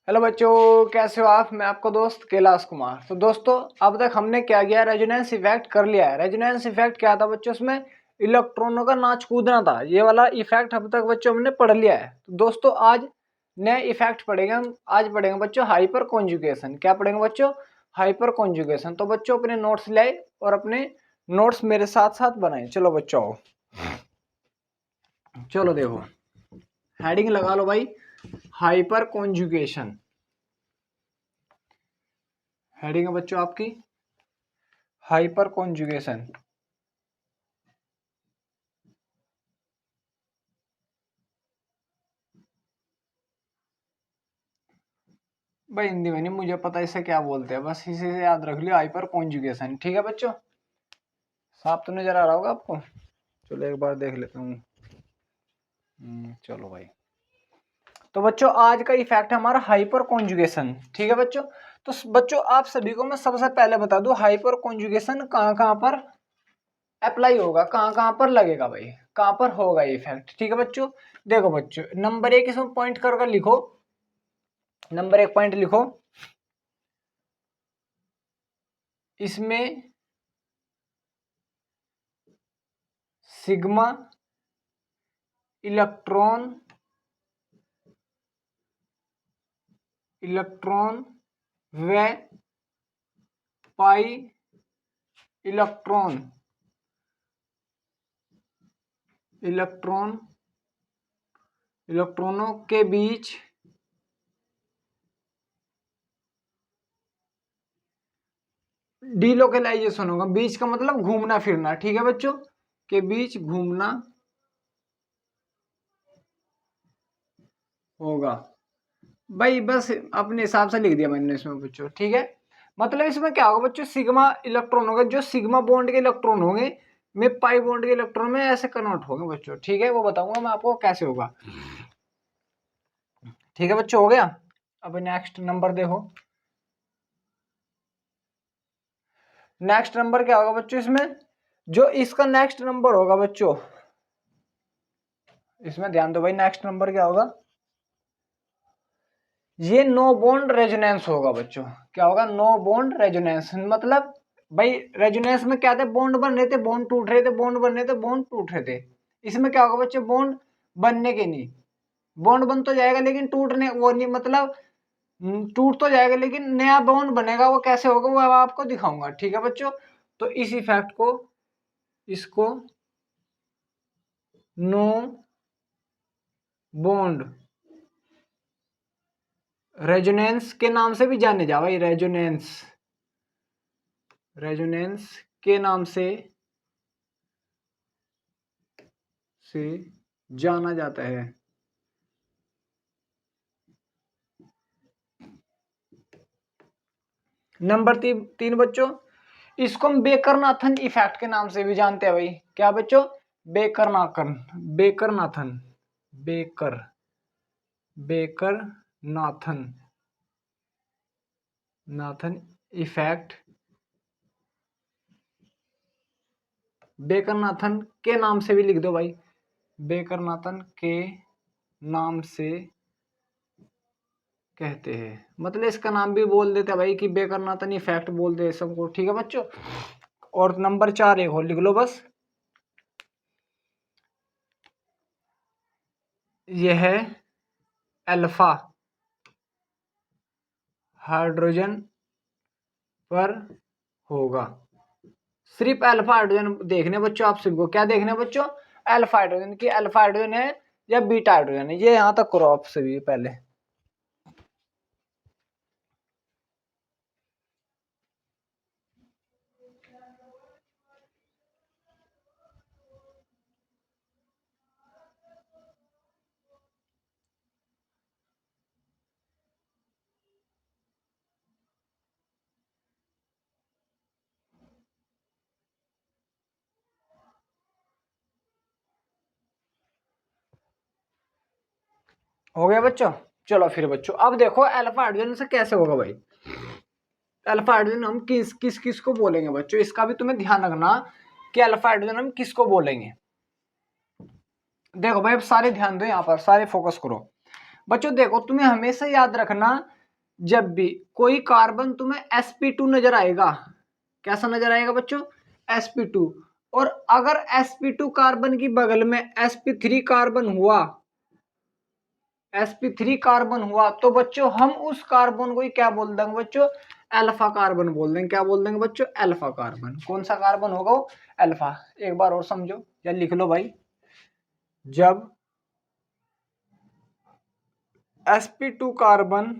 Hello बच्चों, कैसे हो आप। मैं आपका दोस्त कैलाश कुमार। तो दोस्तों, अब तक हमने क्या किया, रेजोनेंस इफेक्ट कर लिया है। रेजोनेंस इफेक्ट क्या था बच्चों, उसमें इलेक्ट्रॉनों का नाच कूदना था। ये वाला इफेक्ट अब तक बच्चों हमने पढ़ लिया है। तो दोस्तों, आज नए इफेक्ट पढ़ेंगे हम। आज पढ़ेंगे बच्चों हाइपर कॉन्जुगेशन। क्या पढ़ेंगे बच्चों? Hyper conjugation. तो बच्चों अपने नोट्स लाए और अपने नोट्स मेरे साथ साथ बनाए। चलो बच्चों, चलो देखो, हेडिंग लगा लो भाई, हाइपर कॉन्जुगेशन। हेडिंग है बच्चों आपकी हाइपर कॉन्जुगेशन। भाई हिंदी में नहीं मुझे पता इसे क्या बोलते हैं, बस इसे से याद रख लियो, हाइपर कॉन्जुगेशन। ठीक है बच्चों, साफ तो नजर आ रहा होगा आपको। चलो एक बार देख लेता हूँ। चलो भाई, तो बच्चों आज का इफेक्ट है हमारा हाइपर कॉन्जुगेशन। ठीक है बच्चों, तो बच्चों आप सभी को मैं सबसे पहले बता दूं, हाइपर कॉन्जुगेशन कहाँ कहाँ पर अप्लाई होगा, कहाँ कहाँ पर लगेगा भाई, कहाँ पर होगा ये इफेक्ट। ठीक है बच्चों, देखो बच्चों, नंबर एक इसमें पॉइंट कर लिखो। नंबर एक पॉइंट लिखो, इसमें सिग्मा इलेक्ट्रॉन व पाई इलेक्ट्रॉनों के बीच डीलोकलाइजेशन होगा। बीच का मतलब घूमना फिरना। ठीक है बच्चों, के बीच घूमना होगा। भाई बस अपने हिसाब से लिख दिया मैंने इसमें बच्चों। ठीक है, मतलब इसमें क्या होगा बच्चों, सिग्मा इलेक्ट्रॉन होगा, जो सिग्मा बॉन्ड के इलेक्ट्रॉन होंगे में पाई बॉन्ड के इलेक्ट्रॉन में ऐसे कन्वर्ट होंगे बच्चों। ठीक है, वो बताऊंगा मैं आपको कैसे होगा। ठीक है बच्चों, हो गया। अब नेक्स्ट नंबर देखो, नेक्स्ट नंबर क्या होगा बच्चों, इसमें जो इसका नेक्स्ट नंबर होगा बच्चों, इसमें ध्यान दो भाई, नेक्स्ट नंबर क्या होगा, ये नो बॉन्ड रेजोनेंस होगा बच्चों। क्या होगा? No bond resonance. मतलब भाई रेजोनेंस में क्या थे, बॉन्ड बन रहे थे, बॉन्ड टूट रहे थे, बॉन्ड बन रहे थे, बॉन्ड टूट रहे थे। इसमें क्या होगा बच्चों, बॉन्ड बनने के नहीं, बॉन्ड बन तो जाएगा लेकिन टूटने वो नहीं, मतलब टूट तो जाएगा लेकिन नया बॉन्ड बनेगा। वो कैसे होगा वो अब आपको दिखाऊंगा। ठीक है बच्चों, तो इस इफेक्ट को, इसको नो बॉन्ड रेजोनेंस के नाम से भी जाने जा भाई, रेजोनेंस के नाम से जाना जाता है। नंबर तीन बच्चों, इसको हम बेकरनाथन इफेक्ट के नाम से भी जानते हैं भाई। क्या बच्चों? बेकरनाथन, बेकरनाथन, बेकरनाथन इफेक्ट, बेकरनाथन के नाम से भी लिख दो भाई, बेकरनाथन के नाम से कहते हैं। मतलब इसका नाम भी बोल देते हैं भाई कि बेकरनाथन इफेक्ट बोलते हैं सबको। ठीक है बच्चों, और नंबर 4 एक और लिख लो बस, यह अल्फा हाइड्रोजन पर होगा। सिर्फ अल्फा हाइड्रोजन देखने बच्चों, आप सबको क्या देखने बच्चों, अल्फा हाइड्रोजन की, अल्फा हाइड्रोजन है या बीटा हाइड्रोजन है, ये यहां तक करो आप सभी पहले। हो गया बच्चों? चलो फिर बच्चों, अब देखो अल्फा हाइड्रोजन से कैसे होगा भाई। अल्फा हाइड्रोजन हम किस किस किस को बोलेंगे बच्चों, इसका भी तुम्हें ध्यान रखना कि अल्फा हाइड्रोजन हम किसको बोलेंगे। देखो भाई अब सारे ध्यान दो, यहाँ पर सारे फोकस करो। बच्चों देखो, तुम्हें हमेशा याद रखना, जब भी कोई कार्बन तुम्हें sp2 नजर आएगा, कैसा नजर आएगा बच्चों, sp2, और अगर sp2 कार्बन की बगल में sp3 कार्बन हुआ, sp3 कार्बन हुआ, तो बच्चों हम उस कार्बन को ही क्या बोल देंगे बच्चों, अल्फा कार्बन बोल देंगे। क्या बोल देंगे बच्चों, अल्फा कार्बन। कौन सा कार्बन होगा वो, अल्फा। एक बार और समझो या लिख लो भाई, जब sp2 कार्बन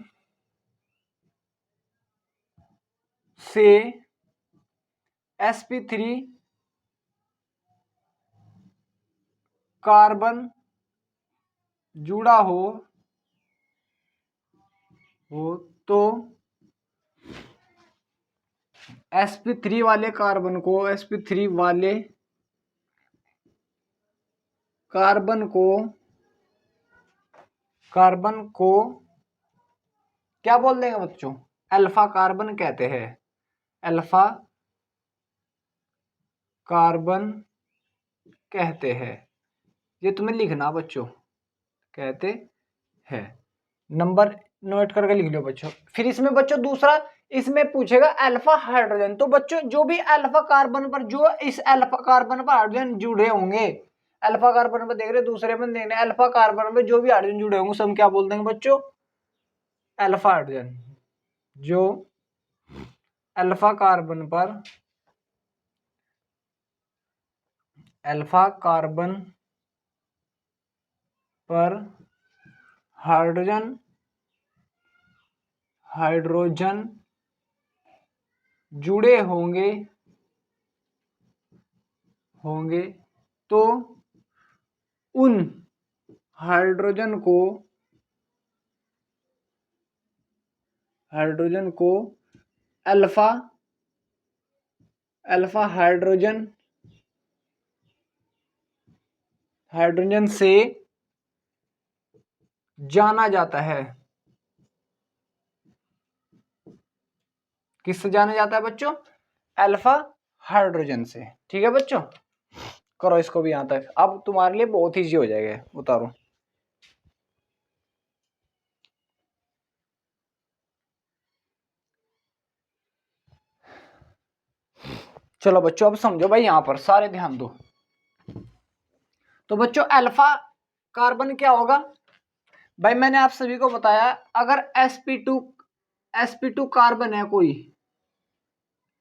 से sp3 कार्बन जुड़ा हो तो sp3 वाले कार्बन को, sp3 वाले कार्बन को क्या बोल देंगे बच्चों, अल्फा कार्बन कहते हैं। अल्फा कार्बन कहते हैं, ये तुम्हें लिखना बच्चों, कहते हैं। नंबर नोट करके लिख लो बच्चों। फिर इसमें बच्चों दूसरा, इसमें पूछेगा अल्फा हाइड्रोजन। तो बच्चों जो भी अल्फा कार्बन पर, जो इस अल्फा कार्बन पर हाइड्रोजन जुड़े होंगे, अल्फा कार्बन पर देख रहे, दूसरे में देख रहे, अल्फा कार्बन पर जो भी हाइड्रोजन जुड़े होंगे सब क्या बोल देंगे बच्चों, अल्फा हाइड्रोजन। जो अल्फा कार्बन पर, अल्फा कार्बन पर हाइड्रोजन जुड़े होंगे तो उन हाइड्रोजन को अल्फा हाइड्रोजन से जाना जाता है। किससे जाना जाता है बच्चों, अल्फा हाइड्रोजन से। ठीक है बच्चों, करो इसको भी यहां तक। अब तुम्हारे लिए बहुत इजी हो जाएगा, उतारो। चलो बच्चों अब समझो भाई, यहां पर सारे ध्यान दो। तो बच्चों अल्फा कार्बन क्या होगा भाई, मैंने आप सभी को बताया, अगर sp2 कार्बन है कोई,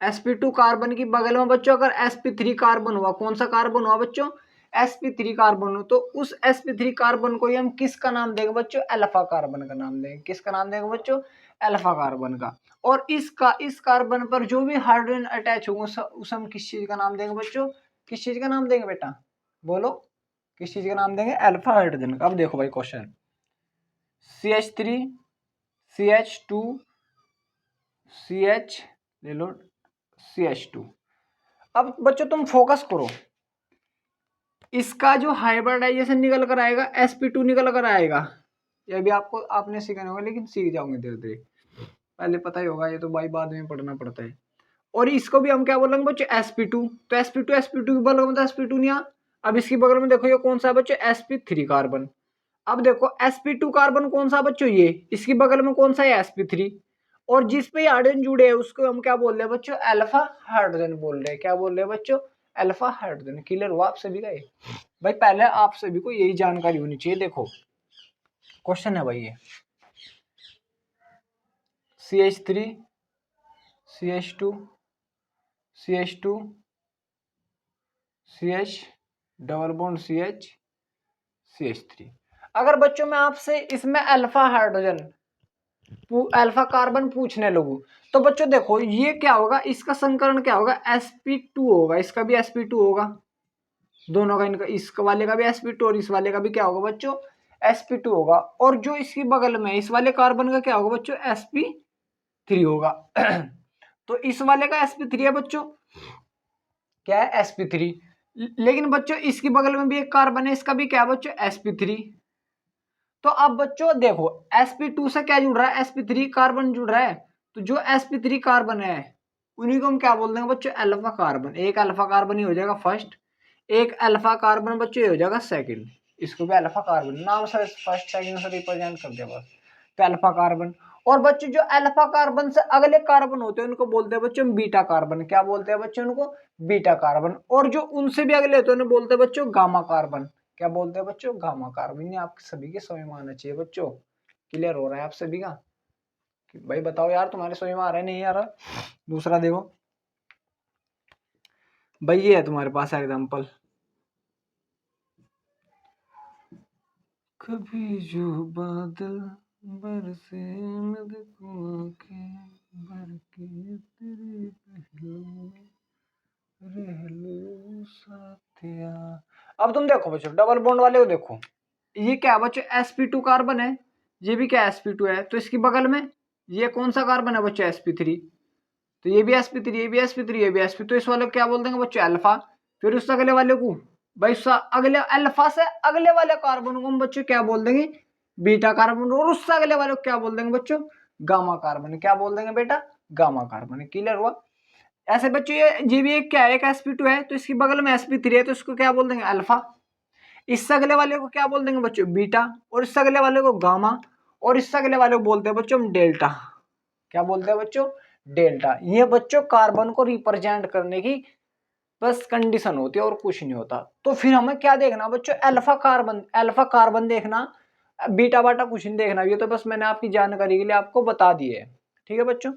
sp2 कार्बन की बगल में बच्चों अगर sp3 कार्बन हुआ, कौन सा कार्बन हुआ बच्चों, sp3 कार्बन हो, तो उस sp3 कार्बन को ही हम किसका नाम देंगे बच्चों, अल्फा कार्बन का नाम देंगे। किसका नाम देंगे बच्चों, अल्फा कार्बन का। और इस कार्बन पर जो भी हाइड्रोजन अटैच होंगे उसे हम किस चीज का नाम देंगे बच्चों, किस चीज का नाम देंगे बेटा, बोलो किस चीज का नाम देंगे, अल्फा हाइड्रोजन का। अब देखो भाई क्वेश्चन, CH3 CH2 CH ले लो CH2। अब बच्चों तुम फोकस करो, इसका जो हाइब्रिडाइजेशन निकल कर आएगा sp2 निकल कर आएगा। ये भी आपने सीखना होगा, लेकिन सीख जाओगे धीरे धीरे, पहले पता ही होगा, ये तो भाई बाद में पढ़ना पड़ता है। और इसको भी हम क्या बोलेंगे बच्चों, sp2। तो sp2 के बगल में तो sp2 नहीं आ। अब इसकी बगल में देखो ये कौन सा है बच्चों, sp3 कार्बन। अब देखो sp2 कार्बन कौन सा बच्चों, ये इसकी बगल में कौन सा है, sp3। और जिस पे हाइड्रोजन जुड़े हैं उसको हम क्या बोल रहे हैं बच्चों, अल्फा हाइड्रोजन बोल रहे हैं। क्या बोल रहे हैं बच्चों, अल्फा हाइड्रोजन। क्लियर हुआ आप सभी का ये भाई, पहले आप सभी को यही जानकारी होनी चाहिए। देखो क्वेश्चन है भाई ये, CH3 CH2 CH2 CH double bond CH CH3। अगर बच्चों मैं आपसे इसमें अल्फा कार्बन पूछने लगूं, तो बच्चों देखो ये क्या होगा, इसका संकरण क्या होगा, sp2 होगा, इसका भी sp2 होगा, दोनों का, इनका इस वाले का भी sp2 और इस वाले का भी क्या होगा बच्चों, sp2 होगा। और जो इसकी बगल में इस वाले कार्बन का क्या होगा बच्चों, sp3 होगा। तो इस वाले का sp3 है बच्चों, क्या है, sp3। लेकिन बच्चों इसकी बगल में भी एक कार्बन है, इसका भी क्या है बच्चों, sp3। तो अब बच्चों देखो sp2 से क्या जुड़ रहा है, sp3 कार्बन जुड़ रहा है। तो जो sp3 कार्बन है उन्हीं को हम क्या बोल देंगे बच्चों, अल्फा कार्बन। एक अल्फा कार्बन ही हो जाएगा फर्स्ट, एक अल्फा कार्बन बच्चों ये हो जाएगा सेकंड। इसको भी अल्फा कार्बन, नाम से फर्स्ट सेकंड से रिप्रेजेंट कर दिया बस, तो अल्फा कार्बन। और बच्चों जो अल्फा कार्बन से अगले कार्बन होते हैं उनको बोलते हैं बच्चों बीटा कार्बन। क्या बोलते हैं बच्चों उनको? Beta carbon. और जो उनसे भी अगले होते हैं उन्हें बोलते हैं बच्चों गामा कार्बन। क्या बोलते हैं बच्चों? Gamma carbon. ये आप सभी के समझ में आना चाहिए बच्चों। क्लियर हो रहा है आप सभी का? भाई बताओ यार, तुम्हारे समझ में आ रहा है नहीं आ रहा? दूसरा देखो भाई, ये है तुम्हारे पास एग्जाम्पल, कभी जो बादल बरसे नद को आंखें भर के तेरे पहलू साथिया। अब तुम देखो बच्चों डबल बॉन्ड वाले को देखो, ये क्या है बच्चों? sp2 कार्बन है, ये भी क्या sp2 है, तो इसकी बगल में ये कौन सा कार्बन है बच्चों? sp3। तो ये भी sp3, ये भी sp3, ये भी sp, तो इस वाले को क्या बोल देंगे बच्चों? अल्फा। फिर उस अगले वाले को भाई अगले अल्फा से अगले वाले कार्बन को हम बच्चों क्या बोल देंगे? Beta carbon. और उससे अगले वाले को क्या बोल देंगे बच्चों? Gamma carbon. क्या बोल देंगे बेटा? Gamma carbon. क्लियर हुआ? ऐसे बच्चों ये भी एक क्या है? एक sp2 है, तो इसकी बगल में sp3 है, तो इसको क्या बोल देंगे? अल्फा। इससे अगले वाले को क्या बोल देंगे बच्चों? बीटा। और इससे अगले वाले को गामा। और इससे अगले वाले को बोलते हैं बच्चों हम डेल्टा। क्या बोलते हैं बच्चों? डेल्टा। ये बच्चों कार्बन को रिप्रेजेंट करने की बस कंडीशन होती है और कुछ नहीं होता। तो फिर हमें क्या देखना बच्चों? Alpha carbon. अल्फा कार्बन देखना, बीटा बाटा कुछ नहीं देखना। ये तो बस मैंने आपकी जानकारी के लिए आपको बता दिए। ठीक है बच्चों?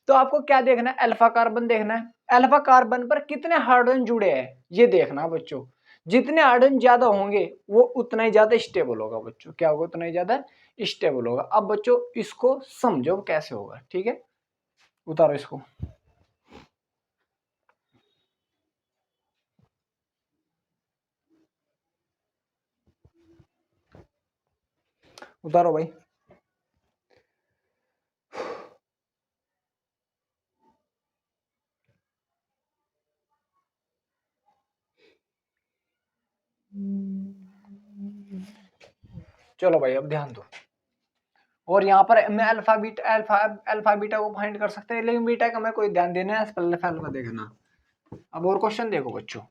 तो आपको क्या देखना है? अल्फा कार्बन देखना है। अल्फा कार्बन पर कितने हाइड्रोजन जुड़े हैं ये देखना बच्चों। जितने हाइड्रोजन ज्यादा होंगे वो उतना ही ज्यादा स्टेबल होगा बच्चों। क्या होगा? उतना ही ज्यादा स्टेबल होगा। अब बच्चों इसको समझो कैसे होगा। ठीक है, उतारो इसको। उतारो भाई। चलो भाई अब ध्यान दो। और यहाँ पर मैं अल्फा बीटा को फाइंड कर सकते हैं, लेकिन बीटा का मैं कोई ध्यान देना है, अल्फा अल्फा देखना। अब और क्वेश्चन देखो बच्चों,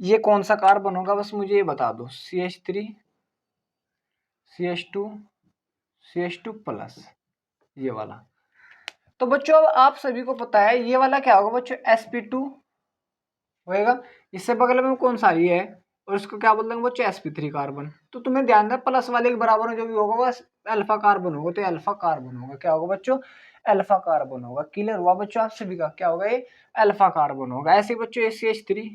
ये कौन सा कार्बन होगा बस मुझे ये बता दो। CH3 CH2 CH2 प्लस, ये वाला। तो बच्चों अब आप सभी को पता है ये वाला क्या होगा बच्चों? sp2 होएगा। इससे बगल में कौन सा ये है, और इसको क्या बोल देंगे बच्चों? sp3 carbon. तो तुम्हें ध्यान देना प्लस वाले के बराबर जो भी होगा वो अल्फा कार्बन होगा, तो अल्फा कार्बन होगा। क्या होगा बच्चों? अल्फा कार्बन होगा। क्लियर हुआ बच्चों आप सभी का? क्या होगा? ये अल्फा कार्बन होगा। ऐसे बच्चों CH3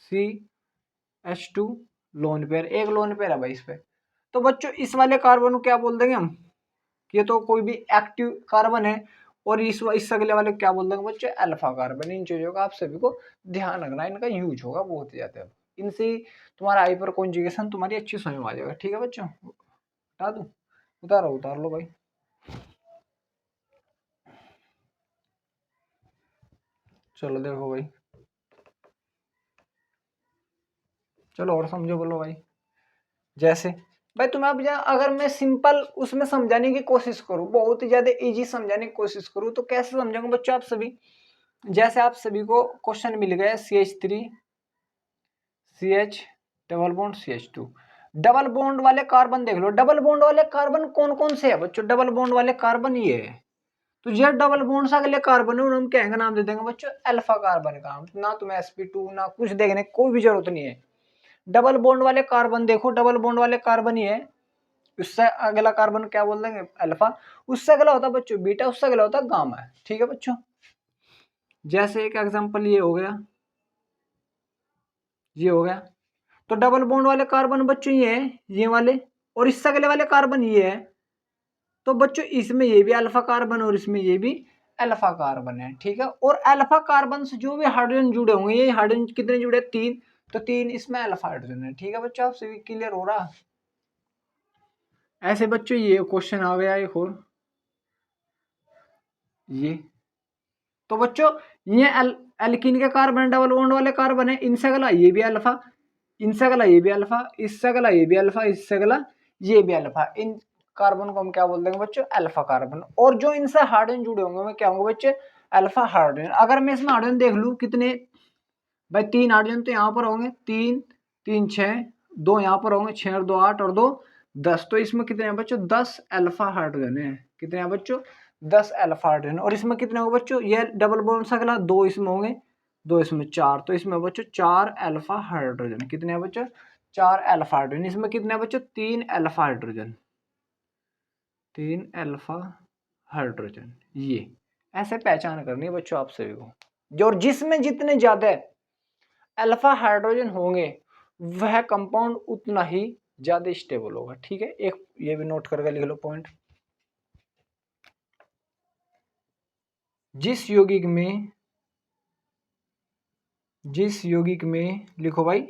CH2 लोन पेयर, एक लोन पेयर है भाई इस पे। तो बच्चों इस वाले कार्बन को क्या बोल देंगे हम? ये तो कोई भी एक्टिव कार्बन है। और इस अगले वाले क्या बोल देंगे बच्चों? Alpha carbon. इन चीजों का आप सभी को ध्यान रखना, इनका यूज होगा बहुत ज्यादा। इनसे तुम्हारा हाइपर कॉन्जुगेशन तुम्हारी अच्छी समझ में आ जाएगा। ठीक है बच्चों, उतार दूं? उतारो, उतार लो भाई। चलो देखो भाई, चलो और समझो, बोलो भाई। जैसे भाई तुम्हें अब अगर मैं सिंपल उसमें समझाने की कोशिश करूं, बहुत ही ज्यादा इजी समझाने की कोशिश करूं, तो कैसे समझेंगे बच्चों आप सभी? जैसे आप सभी को क्वेश्चन मिल गया CH3 CH double bond CH2। Double bond वाले कार्बन देख लो। डबल बॉन्ड वाले कार्बन कौन कौन से है बच्चों? डबल बॉन्ड वाले कार्बन ये है। तो ये डबल बॉन्ड से अगले कार्बन है, हम क्या नाम दे देंगे बच्चों? अल्फा कार्बन का। ना तुम्हें sp2 ना कुछ देखने की कोई भी जरूरत नहीं है। डबल बॉन्ड वाले कार्बन देखो, डबल बॉन्ड वाले कार्बन ही है। उससे अगला कार्बन क्या बोल देंगे? अल्फा। उससे अगला होता है बच्चों बीटा, उससे अगला होता है गामा। ठीक है बच्चों? जैसे एक एग्जांपल ये हो गया, ये हो गया। तो डबल बॉन्ड वाले कार्बन बच्चों ये है, ये वाले। और इससे अगले वाले कार्बन ये है। तो बच्चों इसमें ये भी अल्फा कार्बन और इसमें ये भी अल्फा कार्बन है। ठीक है? और अल्फा कार्बन से जो भी हाइड्रोजन जुड़े होंगे, ये हाइड्रोजन कितने जुड़े? 3। तो 3 इसमें अल्फा हाइड्रोजन है। ठीक है बच्चों, आप सभी क्लियर हो रहा? ऐसे बच्चों ये क्वेश्चन आ गया एक और, ये। तो बच्चों ये एल्कीन के कार्बन डबल बॉन्ड वाले कार्बन है। इनसे अगला ये भी अल्फा, इनसे अगला ये भी अल्फा, इससे अगला ये भी अल्फा, इससे अगला ये भी अल्फा। इन कार्बन को हम क्या बोल देंगे बच्चों? Alpha carbon. और जो इनसे हाइड्रोजन जुड़े होंगे मैं क्या होंगे बच्चे? Alpha hydrogen. अगर मैं इसमें हाइड्रोजन देख लूं कितने भाई, 3 हाइड्रोजन तो यहाँ पर होंगे, 3 3 6 2 यहाँ पर होंगे, 6 और 2 8 और 2 10। तो इसमें कितने हैं बच्चों? 10 अल्फा हाइड्रोजन है। कितने हैं बच्चों? 10 अल्फा हाइड्रोजन। और इसमें कितने होंगे बच्चों? ये डबल बॉन्ड से अगला 2 इसमें होंगे, 2 इसमें 4। तो इसमें बच्चों 4 अल्फा हाइड्रोजन। कितने हैं बच्चों? 4 अल्फा हाइड्रोजन। इसमें कितने हैं बच्चों? 3 अल्फा हाइड्रोजन, 3 अल्फा हाइड्रोजन। ये ऐसे पहचान करनी है बच्चों आप सभी को। जो जिसमें जितने ज्यादा अल्फा हाइड्रोजन होंगे वह कंपाउंड उतना ही ज्यादा स्टेबल होगा। ठीक है, एक ये भी नोट करके लिख लो पॉइंट। जिस यौगिक में लिखो भाई,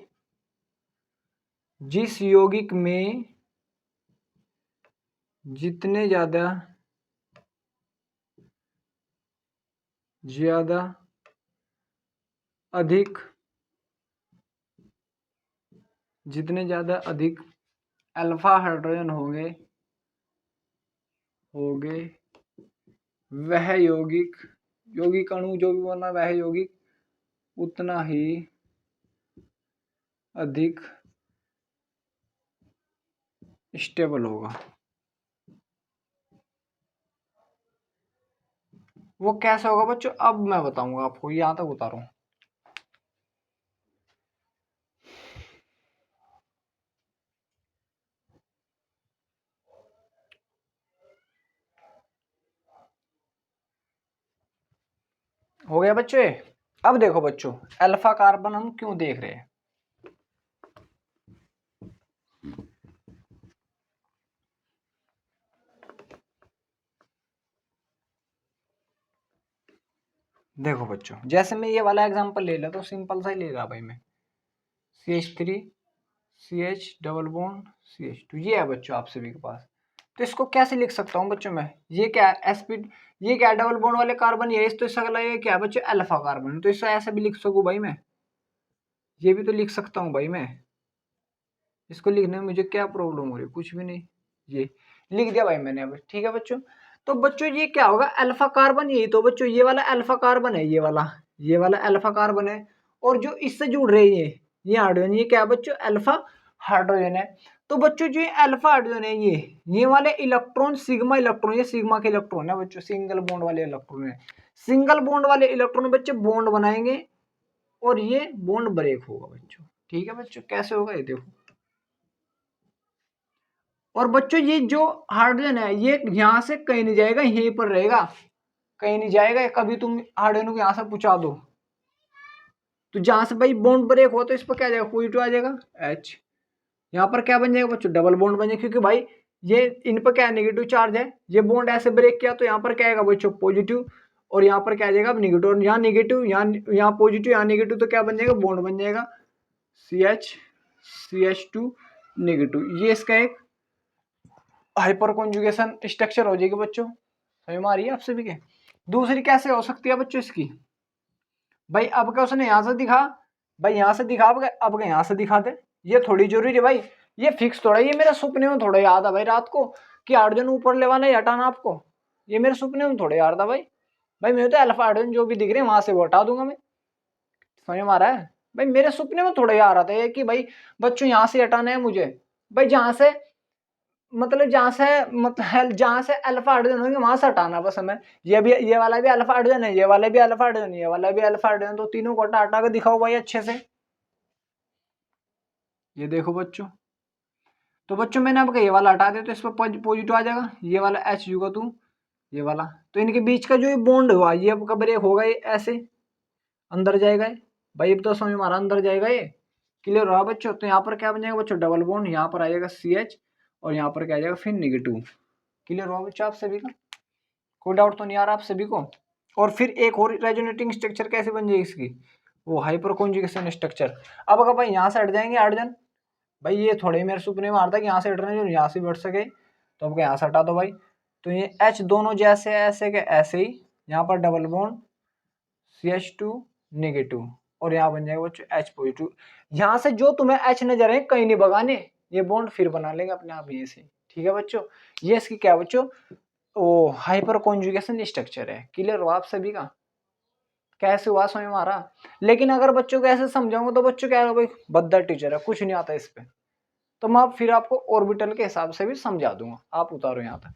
जिस यौगिक में जितने ज्यादा अधिक अल्फा हाइड्रोजन होंगे वह यौगिक अणु जो भी बना वह यौगिक उतना ही अधिक स्टेबल होगा। वो कैसे होगा बच्चों? अब मैं बताऊंगा आपको, यहां तक बता रहा हूं। हो गया बच्चों? अब देखो बच्चों, अल्फा कार्बन हम क्यों देख रहे हैं। देखो बच्चों, जैसे मैं ये वाला एग्जांपल ले लेता हूं, सिंपल सा ही ले रहा भाई मैं। CH3 CH double bond CH2, ये है बच्चों आप सभी के पास। तो इसको कैसे लिख सकता हूँ बच्चों मैं? ये क्या है? sp, ये क्या है? डबल बॉन्ड वाले कार्बन ये। तो इसका अगला ये क्या है बच्चों? Alpha carbon. तो इसको ऐसे भी लिख सकूं भाई मैं, ये भी तो लिख सकता हूँ भाई मैं। इसको लिखने में मुझे क्या प्रॉब्लम हो रही है? कुछ भी नहीं, ये लिख दिया भाई मैंने अब। ठीक है बच्चों, तो बच्चों ये क्या होगा? Alpha carbon. यही तो बच्चों ये वाला अल्फा कार्बन है, ये वाला अल्फा कार्बन है। और जो इससे जुड़ रहे हैं ये हाइड्रोजन, ये क्या है बच्चों? अल्फा हाइड्रोजन है। तो बच्चों जो अल्फा हाइड्रोजन है ये वाले इलेक्ट्रॉन सिग्मा इलेक्ट्रॉन, ये सिग्मा के इलेक्ट्रॉन है बच्चों, सिंगल बॉन्ड वाले इलेक्ट्रॉन है। सिंगल बॉन्ड वाले इलेक्ट्रॉन बच्चे बॉन्ड बनाएंगे और ये बॉन्ड ब्रेक होगा बच्चों। ठीक है बच्चों, कैसे होगा ये देखो। और बच्चों ये जो हाइड्रोजन है ये यहां से कहीं नहीं जाएगा, यहीं पर रहेगा, कहीं नहीं जाएगा। कभी तुम हाइड्रोजन को यहां से पूछा दो तो जहां से भाई बॉन्ड ब्रेक हो तो इस पर क्या जाएगा? पॉजिटिव आ जाएगा H। यहाँ पर क्या बन जाएगा बच्चों? डबल बॉन्ड बन जाएगा, क्योंकि भाई ये इन पर क्या है? नेगेटिव चार्ज है। ये बॉन्ड ऐसे ब्रेक किया तो यहाँ पर क्या आएगा बच्चों? पॉजिटिव। और यहाँ पर क्या आ जाएगा? नेगेटिव। और यहाँ नेगेटिव, यहाँ पॉजिटिव, यहाँ नेगेटिव, तो क्या बन जाएगा? बॉन्ड बन जाएगा CH2 नेगेटिव। ये इसका एक हाइपर कॉन्जुगेशन स्ट्रक्चर हो जाएगी बच्चों। समझ में आ रही है आप सभी के? दूसरी कैसे हो सकती है बच्चों इसकी? भाई अब क्या उसने यहां से दिखा, भाई यहां से दिखा, अब यहां से दिखा दे, ये थोड़ी जरूरी है भाई। ये फिक्स थोड़ा, ये मेरे सपने में थोड़ा याद है भाई रात को कि हाइड्रोजन ऊपर ले वाला हटाना आपको। ये मेरे सपने में थोड़ा याद था भाई। भाई मैं तो अल्फा हाइड्रोजन जो भी दिख रहे हैं वहां से वो हटा दूंगा मैं। समझ में आ रहा है? भाई मेरे सपने में थोड़ा याद आता है कि भाई बच्चों यहां से हटाना है मुझे। भाई जहां से जहां से अल्फा हाइड्रोजन होंगे वहां से हटाना बस हमें। ये वाला भी अल्फा हाइड्रोजन है, ये वाला भी अल्फा हाइड्रोजन, ये वाला भी अल्फा हाइड्रोजन। तो तीनों को हटा के दिखाओ भाई अच्छे से। ये देखो बच्चों, तो बच्चों मैंने आपका ये वाला हटा दिया तो इस पर पॉजिटिव आ जाएगा। ये वाला H होगा तू, ये वाला। तो इनके बीच का जो बॉन्ड हुआ ये आपका ब्रेक होगा, ये ऐसे अंदर जाएगा ये। भाई अब तो समझ में आ रहा, अंदर जाएगा ये। क्लियर रहा बच्चों? तो यहाँ पर क्या बन जाएगा बच्चों? Double bond. यहाँ पर आ जाएगा CH और यहाँ पर क्या आ जाएगा फिर नेगेटिव। क्लियर हुआ बच्चों आप सभी का? कोई डाउट तो नहीं आ रहा आप सभी को? और फिर एक और रेजोनेटिंग स्ट्रक्चर कैसे बन जाएगी इसकी? वो हाइपर कॉन्जुगेशन स्ट्रक्चर। अब अगर भाई यहाँ से हट जाएंगे हाइड्रोजन, भाई ये थोड़े मेरे सुपने में आ रहा था कि यहाँ से हट रहे हैं, जो यहाँ से बढ़ सके, तो अब यहाँ से हटा दो भाई। तो ये H दोनों जैसे ऐसे के ऐसे ही, यहाँ पर डबल बॉन्ड CH2 नेगेटिव और यहाँ बन जाएगा बच्चों H पॉजिटिव। यहाँ से जो तुम्हें H नजर है कहीं नहीं भगाने, ये बॉन्ड फिर बना लेगा अपने आप ये से। ठीक है बच्चों, ये इसकी क्या बच्चों? ओ हाइपर कॉन्जुगेशन स्ट्रक्चर है। क्लियर हो आप सभी का? कैसे हुआ समझ में आ रहा? लेकिन अगर बच्चों को ऐसे समझाऊंगा तो बच्चों क्या भाई भद्दा टीचर है, कुछ नहीं आता इस पे। तो मैं अब फिर आपको ऑर्बिटल के हिसाब से भी समझा दूंगा। आप उतारो यहाँ तक।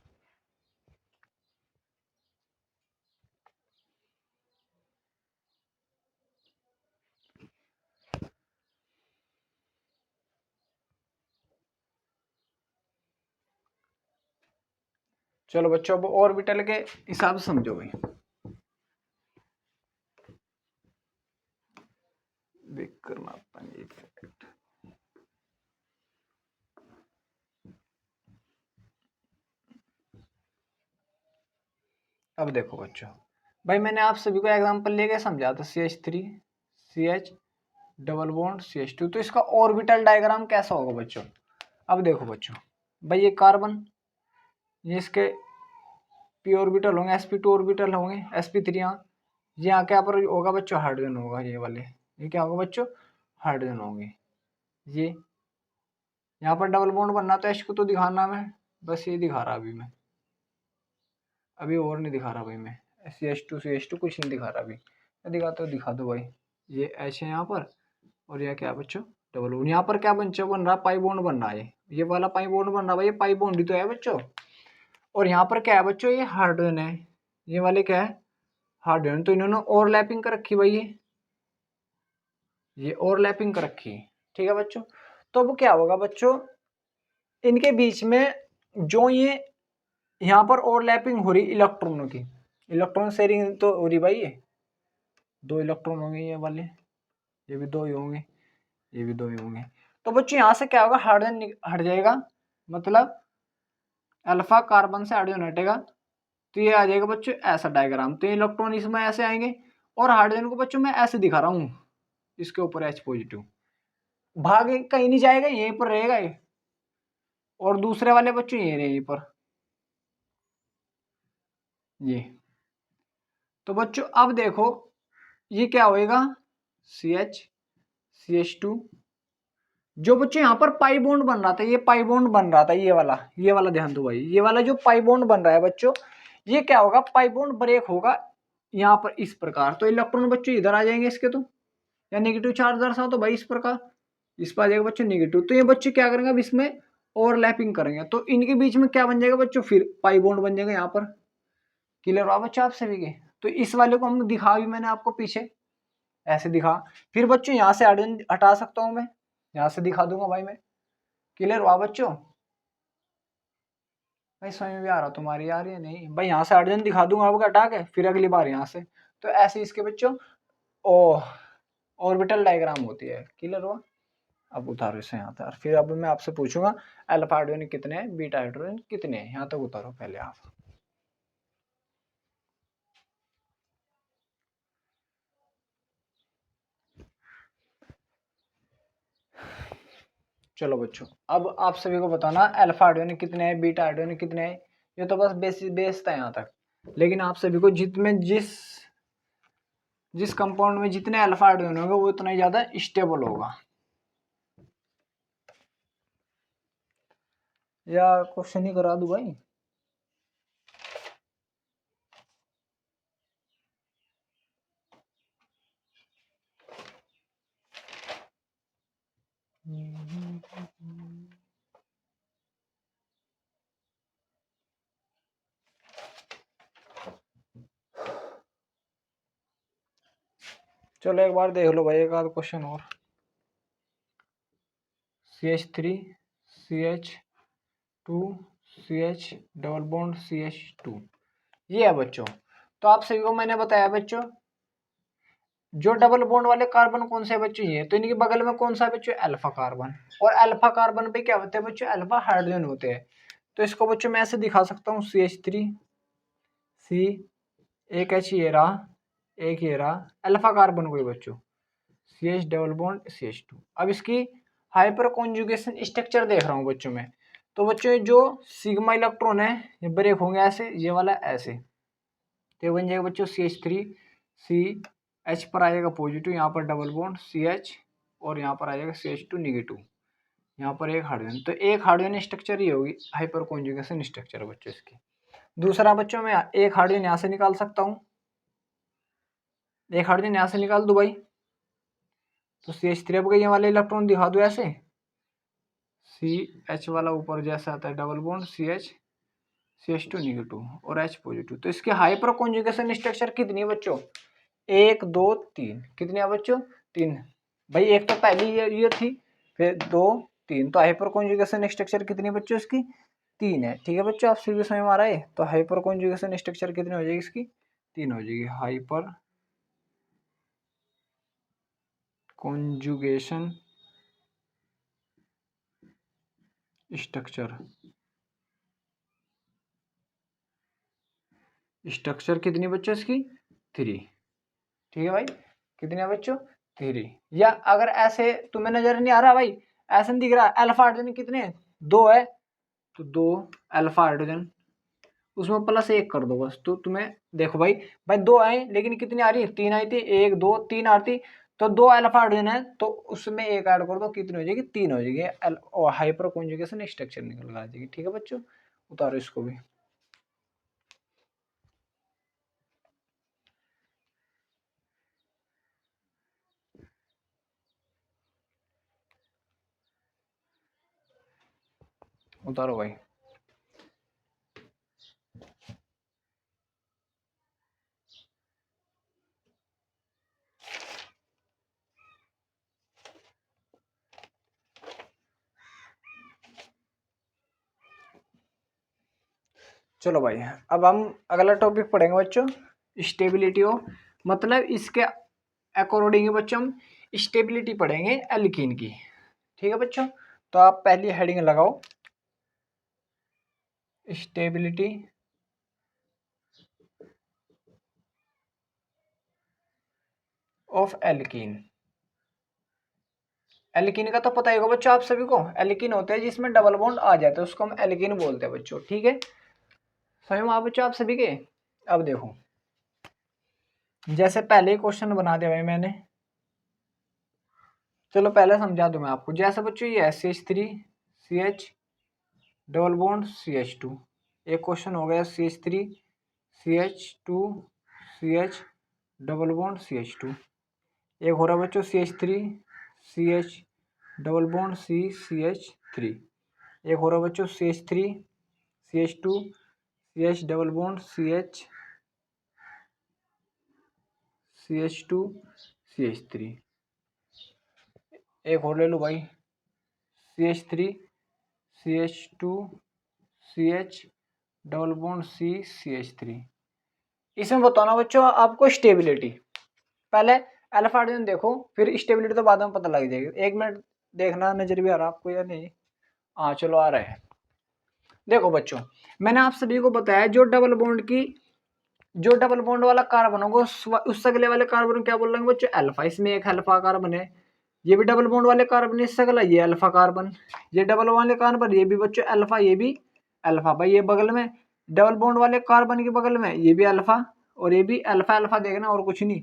चलो बच्चों, अब ऑर्बिटल के हिसाब से समझो भाई। विक्रमापन इफेक्ट। अब देखो बच्चों, भाई मैंने आप सभी को एग्जांपल लेके समझा था CH3 CH double bond CH2। तो इसका ऑर्बिटल डायग्राम कैसा होगा बच्चों? अब देखो बच्चों, भाई ये कार्बन, ये इसके p ऑर्बिटल होंगे, sp2 ऑर्बिटल होंगे, sp3 यहाँ क्या पर होगा बच्चों? हाइड्रोजन होगा। ये वाले, ये क्या होगा बच्चों? हाइड्रोजन होंगे। ये यहाँ पर डबल बॉन्ड बनना, तो h को तो दिखाना मैं, बस ये दिखा रहा अभी मैं, अभी और नहीं दिखा रहा भाई मैं। CH2 कुछ नहीं दिखा रहा अभी, दिखाता तो दिखा दो भाई। ये H है यहाँ पर, और यह क्या बच्चों? Double bond. यहाँ पर क्या बन रहा? पाई बॉन्ड बन रहा है। ये वाला पाई बॉन्ड बन रहा है, ये पाई बॉन्ड ही तो है बच्चों। और यहाँ पर क्या है बच्चों? ये हाइड्रोजन है। ये वाले क्या है? हाइड्रोजन। तो इन्होंने ओवरलैपिंग कर रखी भाई, ये ओवरलैपिंग कर रखी है। ठीक है बच्चों। तो अब क्या होगा बच्चों, इनके बीच में जो ये यहाँ पर ओवरलैपिंग हो रही इलेक्ट्रॉनों की, इलेक्ट्रॉन शेयरिंग तो हो रही भाई। ये 2 इलेक्ट्रॉन होंगे, ये वाले, ये भी 2 ही होंगे, ये भी 2 ही होंगे। तो बच्चों यहाँ से क्या होगा? हाइड्रोजन हट जाएगा, मतलब अल्फा कार्बन से हाइड्रोजन हटेगा, तो ये आ जाएगा बच्चों ऐसा डायग्राम। तो ये इलेक्ट्रॉन इसमें ऐसे आएंगे, और हाइड्रोजन को बच्चों मैं ऐसे दिखा रहा हूँ, इसके ऊपर H पॉजिटिव भाग कहीं नहीं जाएगा, यहीं पर रहेगा ये। और दूसरे वाले बच्चों ये रहे यहीं पर, ये। तो बच्चों अब देखो, ये क्या होएगा? CH2। जो बच्चों यहाँ पर पाई बॉन्ड बन रहा था, ये पाई बॉन्ड बन रहा था, ये वाला ध्यान दो भाई। ये वाला जो पाई बॉन्ड बन रहा है बच्चों, ये क्या होगा? पाई बॉन्ड ब्रेक होगा यहाँ पर इस प्रकार। तो इलेक्ट्रॉन बच्चों इधर आ जाएंगे इसके, तो या नेगेटिव चार्ज दर्शाओ तो भाई इस प्रकार, इस पर आ जाएगा बच्चों नेगेटिव। तो ये बच्चे क्या करेंगे? अब इसमें ओवरलैपिंग करेंगे, तो इनके बीच में क्या बन जाएगा बच्चों? फिर पाई बॉन्ड बन जाएगा यहाँ पर। क्लियर हुआ बच्चों आप सभी के? तो इस वाले को हम दिखा भी मैंने आपको पीछे ऐसे दिखा। फिर बच्चों यहाँ से हाइड्रोजन हटा सकता हूँ मैं, यहाँ से दिखा दूंगा भाई मैं। क्लियर हुआ बच्चों? भाई समझ में भी आ रहा तुम्हारी यार? ये नहीं भाई, यहाँ से हाइड्रोजन दिखा दूंगा आपको हटा के, फिर अगली बार यहाँ से। तो ऐसे इसके बच्चों ओ ऑर्बिटल डायग्राम होती है। क्लियर हुआ? अब उतारो इसे यहाँ तक, फिर अब मैं आपसे पूछूंगा अल्फा हाइड्रोजन कितने हैं, बीटा हाइड्रोजन कितने हैं। यहाँ तक उतारो पहले आप। चलो बच्चों, अब आप सभी को बताना अल्फा हाइड्रोजन कितने हैं, बीटा हाइड्रोजन कितने हैं। ये तो बस बेस था यहाँ तक, लेकिन आप सभी को जितने जिस कंपाउंड में जितने अल्फा हाइड्रोजन होंगे वो उतना ही ज्यादा स्टेबल होगा। या क्वेश्चन ही करा दूं भाई? चलो एक बार देख लो भाई, एक आध क्वेश्चन और। CH3 CH2 CH double bond CH2, ये है बच्चों। तो आप सभी को मैंने बताया बच्चों, जो डबल बॉन्ड वाले कार्बन कौन से बच्चों? ये तो इनके बगल में कौन सा बच्चों? Alpha carbon. और अल्फा कार्बन पे क्या होते हैं बच्चों? अल्फा हाइड्रोजन होते हैं। तो इसको बच्चों मैं ऐसे दिखा सकता हूँ, CH3 C, एक H ये रहा, एक ये रहा, अल्फा कार्बन को बच्चों CH डबल बॉन्ड CH2। अब इसकी हाइपर कॉन्जुगेशन स्ट्रक्चर देख रहा हूँ बच्चों में। तो बच्चों जो सिग्मा इलेक्ट्रॉन है ये ब्रेक होंगे ऐसे, ये वाला ऐसे, तो बन जाएगा बच्चों CH3 C, H पर आ जाएगा पॉजिटिव, यहाँ पर डबल बॉन्ड CH, और यहाँ पर आ जाएगा CH2 निगेटिव, यहाँ पर एक हाइड्रोजन। तो एक हाइड्रोजन स्ट्रक्चर ही होगी हाइपर कॉन्जुगेशन स्ट्रक्चर बच्चों इसकी। दूसरा बच्चों मैं एक हाइड्रोजन यहाँ से निकाल सकता हूँ, एक हाइड्रोजन यहाँ से निकाल दूँ भाई। तो CH3 अब ये वाले इलेक्ट्रॉन दिखा दो ऐसे, CH वाला ऊपर जैसा आता है डबल बॉन्ड CH2 नेगेटिव और H पॉजिटिव। तो इसके हाइपर कॉन्जुगेशन स्ट्रक्चर कितनी है बच्चों? 1 2 3। कितनी है बच्चों? 3। भाई एक तो पहली ये थी, फिर 2 3, तो हाइपर कॉन्जुगेशन स्ट्रक्चर कितनी है बच्चों इसकी? 3 है। ठीक है बच्चों, आप सभी समझ में आ रहा है? तो हाइपर कॉन्जुगेशन स्ट्रक्चर कितनी हो जाएगी इसकी? 3 हो जाएगी। हाइपर कॉन्जुगेशन स्ट्रक्चर कितनी बच्चों इसकी? 3। ठीक है भाई, कितनी है बच्चों? 3। या अगर ऐसे तुम्हें नजर नहीं आ रहा भाई, ऐसा नहीं दिख रहा, अल्फा हाइड्रोजन कितने? 2 है, तो 2 अल्फा हाइड्रोजन, उसमें प्लस 1 कर दो बस। तो तुम्हें देखो भाई, 2 आए लेकिन कितनी आ रही? 3 आई थी, 1 2 3 आ रही, तो 2 अल्फा हाइड्रोजन है, तो उसमें 1 ऐड कर दो, कितनी हो जाएगी? 3 हो जाएगी। और हाइपर कॉन्जुगेशन स्ट्रक्चर निकल आ जाएगी। ठीक है बच्चों, उतारो इसको भी। उतारो भाई। चलो भाई, अब हम अगला टॉपिक पढ़ेंगे बच्चों, स्टेबिलिटी ऑफ, मतलब इसके अकॉर्डिंग बच्चों हम स्टेबिलिटी पढ़ेंगे एल्कीन की। ठीक है बच्चों, तो आप पहली हेडिंग लगाओ, स्टेबिलिटी ऑफ एल्कीन। एल्कीन का तो पता ही होगा बच्चों आप सभी को, एल्कीन होते हैं जिसमें डबल बॉन्ड आ जाते हैं, उसको हम एल्कीन बोलते हैं बच्चों। ठीक है, समझ में आ बच्चों आप सभी के? अब देखो, जैसे पहले ही क्वेश्चन बना दिया भाई मैंने, चलो पहले समझा दूं मैं आपको। जैसे बच्चों ये CH3 CH double bond CH2, एक क्वेश्चन हो गया CH3 CH2 CH double bond CH2। एक हो रहा बच्चों CH3 CH double bond CH3। एक हो रहा बच्चों CH3 CH2 CH double bond CH2 CH3। एक और ले लो भाई, CH3 CH2 CH double bond CH3। इसमें बताना बच्चों आपको स्टेबिलिटी। पहले अल्फा हाइड्रोजन देखो, फिर स्टेबिलिटी तो बाद में पता लग जाएगी। 1 मिनट देखना, नजर भी आ रहा आपको या नहीं? हाँ चलो, आ रहा है। देखो बच्चों, मैंने आप सभी को बताया जो डबल बॉन्ड वाला कार्बन होगा उससे अगले वाले कार्बन क्या बोल रहे हैं बच्चों? अल्फा। इसमें एक अल्फा कार्बन है, ये भी डबल बॉन्ड वाले कार्बन, इससे अगला ये अल्फा कार्बन, ये डबल वाले कार्बन, ये भी बच्चों अल्फा, ये भी अल्फा। भाई ये बगल में डबल बॉन्ड वाले कार्बन के बगल में ये भी अल्फा, और ये भी अल्फा अल्फा देखना, और कुछ नहीं।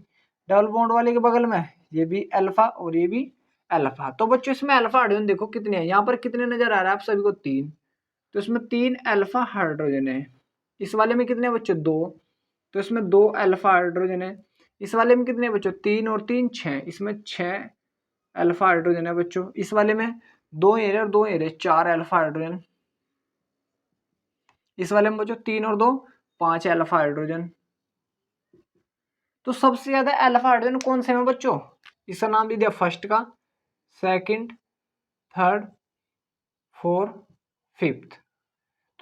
डबल बॉन्ड वाले के बगल में ये भी अल्फा और ये भी अल्फा। तो बच्चों इसमें अल्फा हाइड्रोजन देखो कितने हैं, यहाँ पर कितने नजर आ रहा है आप सभी को? 3। तो इसमें 3 अल्फा हाइड्रोजन है। इस वाले में कितने बच्चों? 2। तो इसमें 2 अल्फा हाइड्रोजन है। इस वाले में कितने बच्चों? 3 और 3 6, इसमें 6 अल्फा हाइड्रोजन है बच्चों। इस वाले में 2 एरे और 2 एरे, 4 अल्फा हाइड्रोजन। इस वाले में बच्चों 3 और 2 5 अल्फा हाइड्रोजन। तो सबसे ज्यादा अल्फा हाइड्रोजन कौन से में बच्चों? इसका नाम भी दिया फर्स्ट का, सेकंड, थर्ड, फोर्थ, फिफ्थ।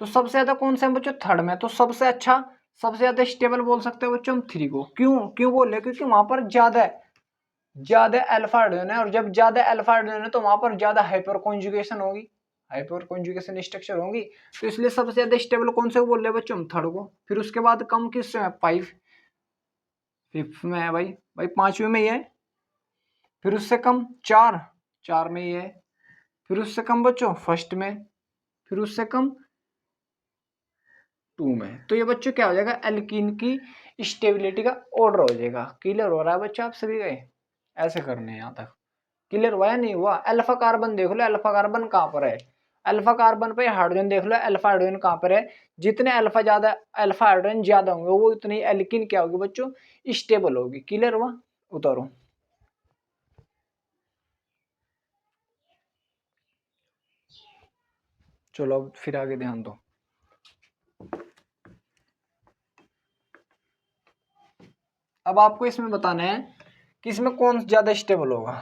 तो सबसे ज्यादा कौन से में बच्चों? थर्ड में। तो सबसे अच्छा, सबसे ज्यादा स्टेबल बोल सकते हैं बच्चों हम 3 को। क्यों क्यों बोल रहे? क्योंकि वहां पर ज्यादा अल्फा हाइड्रोजन है, और जब ज्यादा अल्फा हाइड्रोजन है तो वहां पर ज्यादा हाइपर कॉन्जुगेशन होगी, हाइपर कॉन्जुगेशन स्ट्रक्चर होंगी। तो इसलिए सबसे ज्यादा स्टेबल कौन से को बोल रहे हैं बच्चों? हम थर्ड को। फिर उसके बाद कम किससे है? 5 फिफ्थ में है भाई 5वें में ही है। फिर उससे कम 4 में ही है। फिर उससे कम बच्चों फर्स्ट में। फिर उससे कम 2 में। तो ये बच्चों क्या हो जाएगा? एल्कीन की स्टेबिलिटी का ऑर्डर हो जाएगा। क्लियर हो रहा है बच्चों आप सभी गए? ऐसे करने यहाँ तक क्लियर हुआ या नहीं हुआ? अल्फा कार्बन देख लो, अल्फा कार्बन कहाँ पर है? अल्फा कार्बन पे हाइड्रोजन देख लो, अल्फा हाइड्रोजन कहाँ पर है? जितने अल्फा हाइड्रोजन ज्यादा होंगे वो उतनी एल्कीन क्या होगी बच्चों? स्टेबल होगी। क्लियर हुआ? उतारो। चलो अब फिर आगे ध्यान दो। अब आपको इसमें बताना है कि इसमें कौन ज्यादा स्टेबल होगा।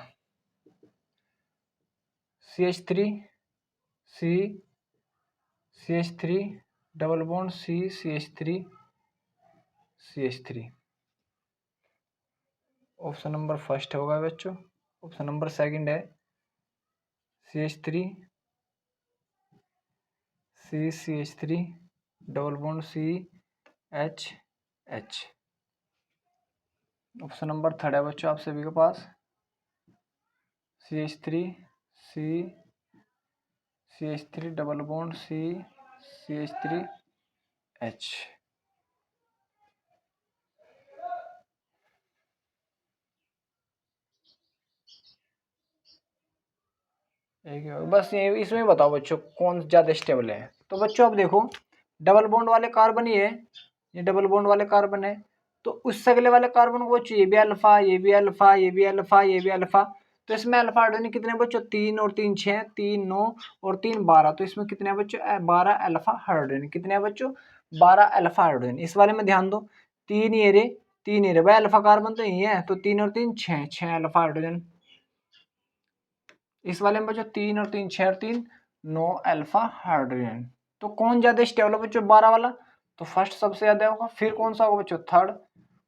CH3 C CH3 double bond C CH3 CH3। Option number first होगा बच्चों। ऑप्शन नंबर सेकंड है CH3 C CH3 double bond C H H। Option number third है बच्चों आप सभी के पास CH3 C CH3 double bond C CH3 H। बस ये इसमें बताओ बच्चों कौन ज़्यादा स्टेबल है। तो बच्चों अब देखो डबल बॉन्ड वाले कार्बन ही है, ये डबल बॉन्ड वाले कार्बन है, तो उससे अगले वाले कार्बन को बच्चों ये भी अल्फा, ये भी अल्फा, ये भी अल्फा, ये भी अल्फा। तो इसमें अल्फा हाइड्रोजन कितने बच्चों? 3 और 3 6, 3 9 और 3 12। तो इसमें कितने बच्चों? 12 अल्फा हाइड्रोजन। कितने बच्चों? 12 अल्फा हाइड्रोजन। इस वाले में ध्यान दो, 3 ये रे 3 ये रे भाई, अल्फा कार्बन तो यही है, तो 3 और 3 6, 6 अल्फा हाइड्रोजन। इस वाले में बच्चों 3 और 3 6 और 3 9 अल्फा हाइड्रोजन। तो कौन ज्यादा स्टेबल है बच्चों? 12 वाला। तो फर्स्ट सबसे ज्यादा होगा, फिर कौन सा होगा बच्चों? थर्ड,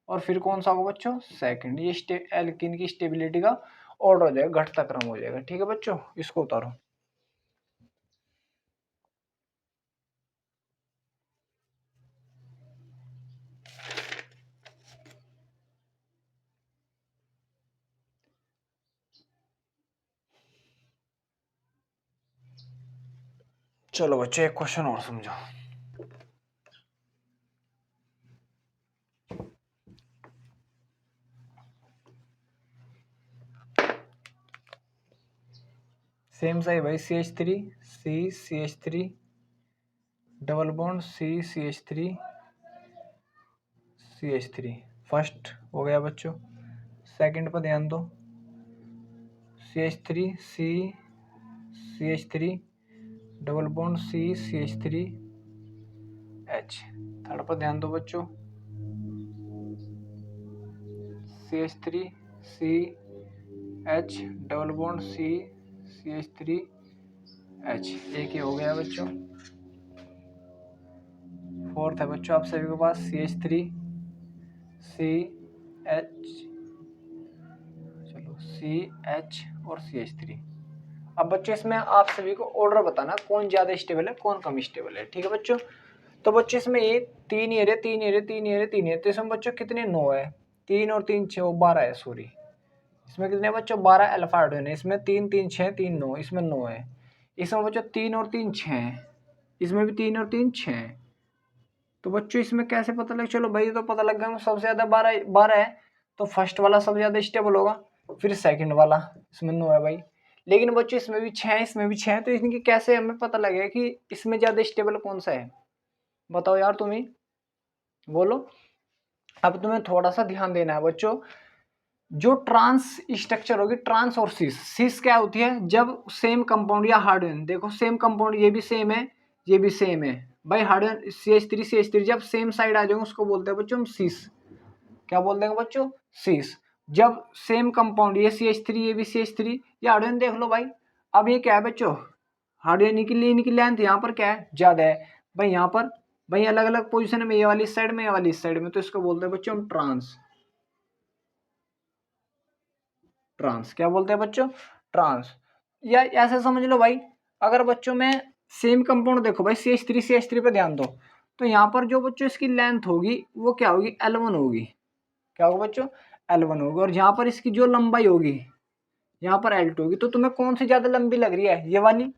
और फिर कौन सा होगा बच्चों? सेकंड। ये एल्कीन की स्टेबिलिटी का ऑर्डर हो जाएगा, घटता क्रम हो जाएगा। ठीक है बच्चों, इसको उतारो। चलो बच्चों एक क्वेश्चन और समझो। सेम सही भाई, CH3 C CH3 double bond C CH3 CH3 first हो गया बच्चों। सेकंड पर ध्यान दो, CH3 C CH3 double bond C CH3 H। Third पर ध्यान दो बच्चों, CH3 C H double bond C CH3 H। एक ही हो गया बच्चों। फोर्थ है बच्चों आप सभी के पास CH3 C H, चलो C H और CH3। अब बच्चों इसमें आप सभी को ऑर्डर बताना कौन ज्यादा स्टेबल है कौन कम स्टेबल है। ठीक है बच्चों, तो बच्चों इसमें ये 3 ये 3 ये 3 ये 3 है, तो इसमें बच्चों कितने? 9 है। 3 और 3 6 12 है, सॉरी। इसमें कितने बच्चों? 12 अल्फा हाइड्रोजन है। इसमें 3 3 6 3 9, इसमें 9 है। इसमें बच्चों 3 और 3 6 है, इसमें भी 3 और 3 6 है। तो बच्चों इसमें कैसे पता लगे? चलो भाई तो पता लग गया सबसे ज्यादा 12 12 है, तो फर्स्ट वाला सबसे ज्यादा स्टेबल होगा, फिर सेकंड वाला, इसमें 9 है भाई। लेकिन बच्चों इसमें भी 6 है, इसमें भी 6 है, तो इनकी कैसे हमें पता लगेगा कि इसमें ज्यादा स्टेबल कौन सा है? बताओ यार तुम ही बोलो। अब तुम्हें थोड़ा सा ध्यान देना है बच्चों, जो ट्रांस स्ट्रक्चर होगी, ट्रांस और सिस। सिस क्या होती है? जब सेम कंपाउंड या हाइड्रोजन, देखो सेम कंपाउंड, ये भी सेम है, ये भी सेम है भाई, हाइड्रोजन CH3 जब सेम साइड आ जाएंगे उसको बोलते हैं बच्चों हम सिस। क्या बोलते हैं बच्चों? सिस। जब सेम कंपाउंड, ये CH3 ये भी CH3, ये हाइड्रोजन देख लो भाई। अब ये क्या है बच्चों? हाइड्रोजन की लेंथ यहाँ पर क्या है? ज्यादा है भाई, यहाँ पर भाई अलग अलग पोजीशन में, ये वाली इस साइड में, ये वाली इस साइड में, तो इसको बोलते हैं बच्चों हम ट्रांस। ट्रांस क्या बोलते हैं बच्चों? ट्रांस। या ऐसे समझ लो भाई, अगर बच्चों में सेम कंपाउंड देखो भाई, CH3 पे ध्यान दो, तो यहाँ पर जो बच्चों इसकी लेंथ होगी वो क्या होगी? L1 होगी। क्या होगा बच्चों? L1 होगी। और यहाँ पर इसकी जो लंबाई होगी यहाँ पर L2 होगी। तो तुम्हें कौन सी ज्यादा लंबी लग रही है? ये वाली।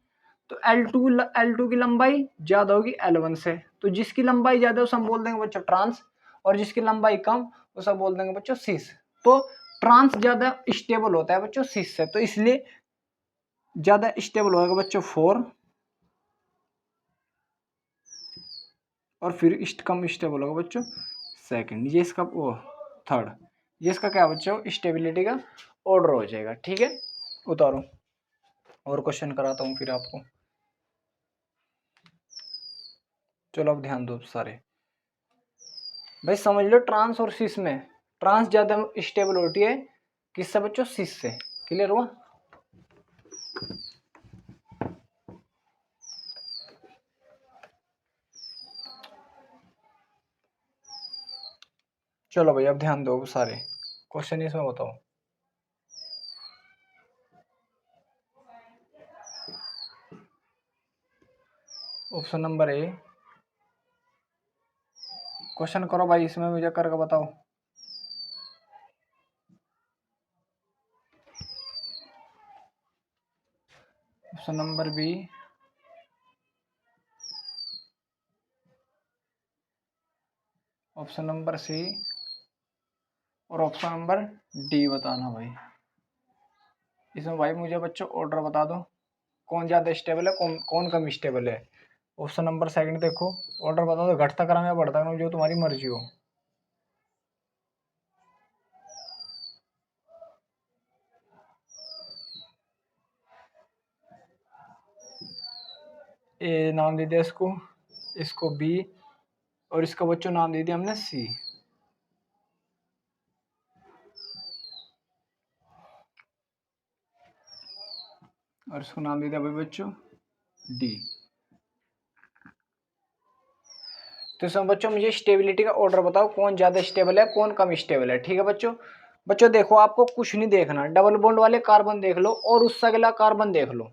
तो L2 की लंबाई ज्यादा होगी L1 से, तो जिसकी लंबाई ज्यादा है उसे हम बोल देंगे बच्चों ट्रांस, और जिसकी लंबाई कम उसे बोल देंगे बच्चों सिस। तो ट्रांस ज्यादा स्टेबल होता है बच्चों सिस से, तो इसलिए ज्यादा स्टेबल होगा बच्चों 4, और फिर कम स्टेबल होगा बच्चों सेकंड। ये इसका वो थर्ड, ये इसका क्या बच्चों? स्टेबिलिटी का ऑर्डर हो जाएगा। ठीक है, उतारो और क्वेश्चन कराता हूँ फिर आपको। चलो अब ध्यान दो सारे भाई, समझ लो ट्रांस और सिस में ट्रांस ज्यादा स्टेबल होती है किससे बच्चों, सिस से। क्लियर हुआ? चलो भाई अब ध्यान दो सारे क्वेश्चन इसमें बताओ। ऑप्शन नंबर ए, क्वेश्चन करो भाई, इसमें मुझे करके बताओ। Option number B, option number C और ऑप्शन नंबर डी बताना भाई। इसमें भाई मुझे बच्चों ऑर्डर बता दो, कौन ज़्यादा स्टेबल है, कौन कौन कम स्टेबल है। ऑप्शन नंबर सेकंड देखो, ऑर्डर बता दो, घटता क्रम या बढ़ता क्रम, जो तुम्हारी मर्जी हो। ए नाम दे दिया इसको, इसको बी, और इसका बच्चों नाम दे दिया हमने सी। और इसको नाम दे दिया भाई बच्चों डी। तो इसमें बच्चों मुझे स्टेबिलिटी का ऑर्डर बताओ, कौन ज्यादा स्टेबल है, कौन कम स्टेबल है। ठीक है बच्चों, बच्चों देखो आपको कुछ नहीं देखना, डबल बॉन्ड वाले कार्बन देख लो और उससे अगला कार्बन देख लो,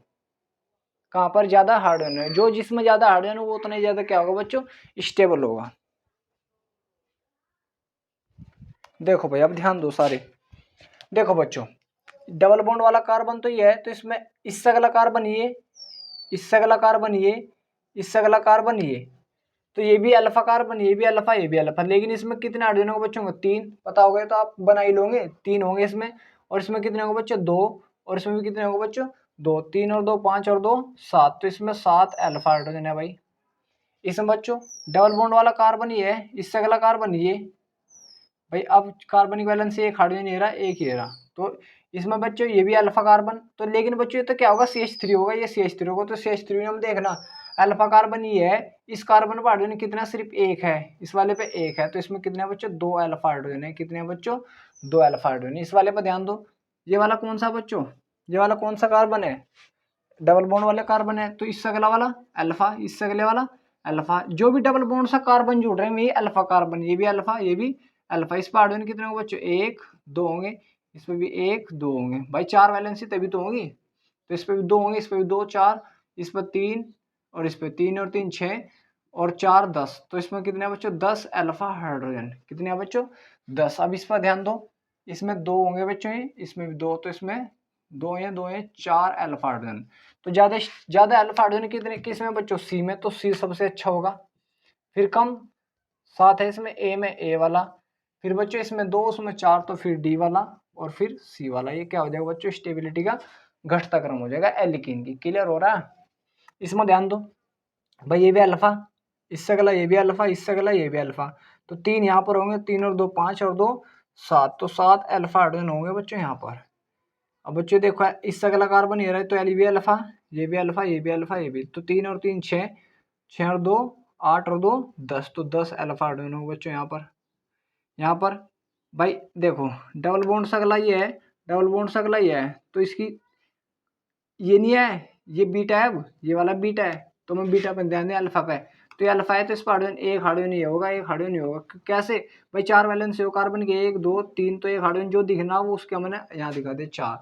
कहां पर ज्यादा हाइड्रोजन है। जो जिसमें ज्यादा हाइड्रोजन वो उतना ज्यादा क्या होगा बच्चों, स्टेबल होगा। देखो भाई अब ध्यान दो सारे, देखो बच्चों डबल बॉन्ड वाला कार्बन तो ये है, तो इसमें इससे अगला कार्बन ये, इससे अगला कार्बन ये, इससे अगला कार्बन ये, तो ये भी अल्फा कार्बन, ये भी अल्फा, ये भी अल्फा। लेकिन इसमें कितने हाइड्रोजन होंगे बच्चों को, तीन। पता हो गए तो आप बना ही लोगे, तीन होंगे इसमें। और इसमें कितने होंगे बच्चों, दो। और इसमें भी कितने होंगे बच्चों, दो। तीन और दो पांच और दो सात, तो इसमें सात अल्फा हाइड्रोजन है भाई। इसमें बच्चों डबल बॉन्ड वाला कार्बन ये है, इससे अगला कार्बन ये भाई। अब कार्बनिक वैलेंस एक हाइड्रोजन ये रहा, एक ये रहा, तो इसमें बच्चों ये भी अल्फा कार्बन। तो लेकिन बच्चों ये तो क्या होगा, CH3 होगा, ये CH3 होगा। तो CH3 में हम देखना अल्फा कार्बन ये है, इस कार्बन पर हाइड्रोजन कितना, सिर्फ एक है, इस वाले पे एक है। तो इसमें कितने हैं बच्चों, दो अल्फा हाइड्रोजन है। कितने हैं बच्चों, दो अल्फा हाइड्रोजन। इस वाले पर ध्यान दो, ये वाला कौन सा बच्चों, ये वाला कौन सा कार्बन है, डबल बॉन्ड वाले कार्बन है। तो इससे अगला वाला अल्फा, इससे अगले वाला अल्फा। जो भी डबल बॉन्ड सा कार्बन जुड़ रहे हैं ये अल्फा कार्बन, ये भी अल्फा, ये भी अल्फा। इस पर हाइड्रोजन कितने होंगे बच्चों, एक दो होंगे। इस पर भी एक दो होंगे भाई, चार वैलेंसी तभी तो होगी। तो इस पर भी दो होंगे, इस पर भी दो, चार, इस पर तीन, और इस पर तीन और तीन छः, और चार दस। तो इसमें कितने हैं बच्चों, 10 अल्फा हाइड्रोजन। कितने हैं बच्चों, 10। अब इस पर ध्यान दो, इसमें दो होंगे बच्चों, ये इसमें भी दो, तो इसमें दो हैं, दो हैं, चार अल्फा हाइड्रोजन। तो ज्यादा ज्यादा अल्फा हाइड्रोजन कितने किसमें बच्चों, सी में। तो सी सबसे अच्छा होगा। फिर कम सात है इसमें, ए में ए वाला। फिर बच्चों इसमें दो, उसमें चार, तो फिर डी वाला, और फिर सी वाला। ये क्या हो जाएगा बच्चों, स्टेबिलिटी का घटता क्रम हो जाएगा एल्किन की। क्लियर हो रहा है? इसमें ध्यान दो भाई, ये भी अल्फा, इससे अगला ये भी अल्फा, इससे अगला ये भी अल्फा। तो तीन यहाँ पर होंगे, तीन और दो पांच, और दो सात, तो सात अल्फा हाइड्रोजन होंगे बच्चों यहाँ पर। अब बच्चों देखो इससे अगला कार्बन ये रहा है, तो ये भी अल्फा, ये भी अल्फा, ये भी अल्फा, ये भी। तो तीन और तीन छः, छः और दो आठ, और दो 10, तो 10 अल्फा हाइड्रोजन होंगे बच्चों यहाँ पर। यहाँ पर भाई देखो डबल बॉन्ड से अगला ये है, डबल बॉन्ड से अगला ये है, तो इसकी ये नहीं है, ये बीटा है, ये वाला बीटा है। तो मैं बीटा पर ध्यान दें, अल्फा पे। तो ये अल्फा है, तो इस पर हाइड्रोजन एक हाइड्रोजन ये होगा, एक हाइड्रोजन ये होगा। कैसे भाई, चार वैलेंस हो कार्बन के, एक दो तीन, तो एक हाइड्रोजन जो दिखना वो उसके मैंने यहाँ दिखा दे चार।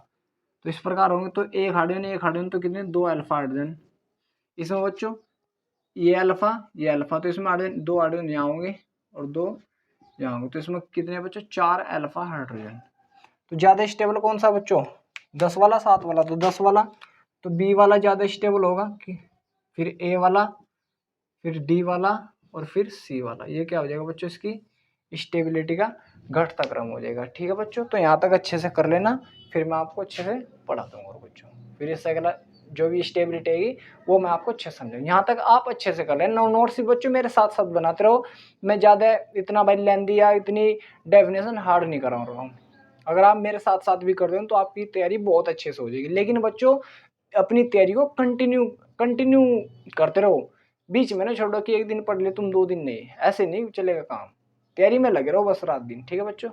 तो इस प्रकार होंगे, तो एक हाइड्रोजन एक हाइड्रोजन, तो कितने, दो अल्फा हाइड्रोजन। इसमें बच्चों ये अल्फा, ये अल्फा, तो इसमें हाइड्रोजन दो हाइड्रोजन यहाँ होंगे और दो यहाँ होंगे। तो इसमें कितने बच्चों, चार अल्फा हाइड्रोजन। तो ज्यादा स्टेबल कौन सा बच्चों, 10 वाला, 7 वाला। तो 10 वाला, तो बी वाला ज्यादा स्टेबल होगा कि फिर ए वाला, फिर डी वाला, और फिर सी वाला। ये क्या हो जाएगा बच्चों, इसकी स्टेबिलिटी का घटता क्रम हो जाएगा। ठीक है बच्चों, तो यहाँ तक अच्छे से कर लेना, फिर मैं आपको अच्छे से पढ़ा दूंगा बच्चों। फिर इससे अगला जो भी स्टेबिलिटी आएगी वो मैं आपको अच्छे से समझाऊंगा। यहाँ तक आप अच्छे से कर लेना, नोट्स बच्चों मेरे साथ साथ बनाते रहो। मैं ज़्यादा इतना भाई लेंदी या इतनी डेफिनेशन हार्ड नहीं करा रहा हूँ। अगर आप मेरे साथ साथ भी कर दें तो आपकी तैयारी बहुत अच्छे से हो जाएगी। लेकिन बच्चों अपनी तैयारी को कंटिन्यू करते रहो। बीच में ना छोड़ो कि एक दिन पढ़ ले तुम 2 दिन नहीं, ऐसे नहीं चलेगा काम। तैयारी में लगे रहो बस रात दिन, ठीक है बच्चों।